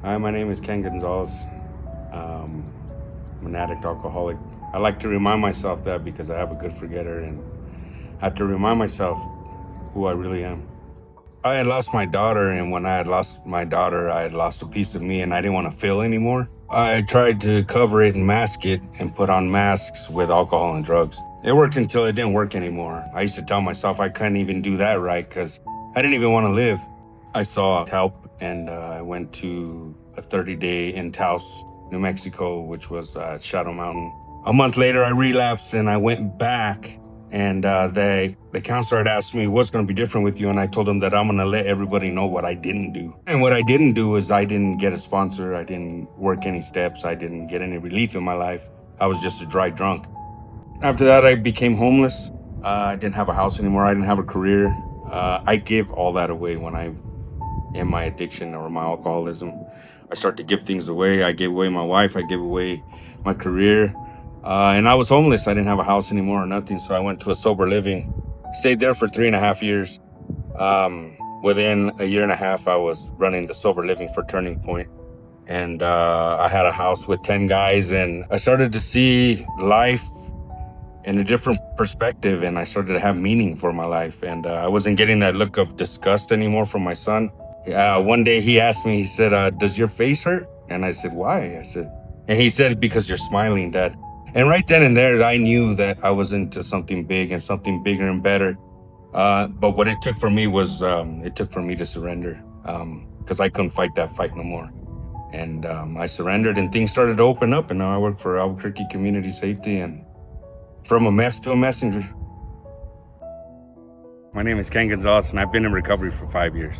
Hi, my name is Ken Gonzales. I'm an addict alcoholic. I like to remind myself that because I have a good forgetter and I have to remind myself who I really am. I had lost my daughter, and when I had lost my daughter, I had lost a piece of me and I didn't want to feel anymore. I tried to cover it and mask it and put on masks with alcohol and drugs. It worked until it didn't work anymore. I used to tell myself I couldn't even do that right because I didn't even want to live. I saw help and I went to a 30-day in Taos, New Mexico, which was Shadow Mountain. A month later, I relapsed and I went back. And the counselor had asked me, what's going to be different with you? And I told him that I'm going to let everybody know what I didn't do. And what I didn't do is I didn't get a sponsor. I didn't work any steps. I didn't get any relief in my life. I was just a dry drunk. After that, I became homeless. I didn't have a house anymore. I didn't have a career. I give all that away when I'm in my addiction or my alcoholism. I start to give things away. I gave away my wife. I gave away my career. And I was homeless. I didn't have a house anymore or nothing. So I went to a sober living, stayed there for 3.5 years. Within a year and a half, I was running the sober living for Turning Point. And I had a house with 10 guys, and I started to see life in a different perspective, and I started to have meaning for my life. And I wasn't getting that look of disgust anymore from my son. One day he asked me, he said, does your face hurt? And I said, why? And he said, because you're smiling, Dad. And right then and there, I knew that I was into something big and something bigger and better. But what it took for me was, it took for me to surrender, because I couldn't fight that fight no more. And I surrendered and things started to open up, and now I work for Albuquerque Community Safety, and from a mess to a messenger. My name is Ken Gonzales, and I've been in recovery for 5 years.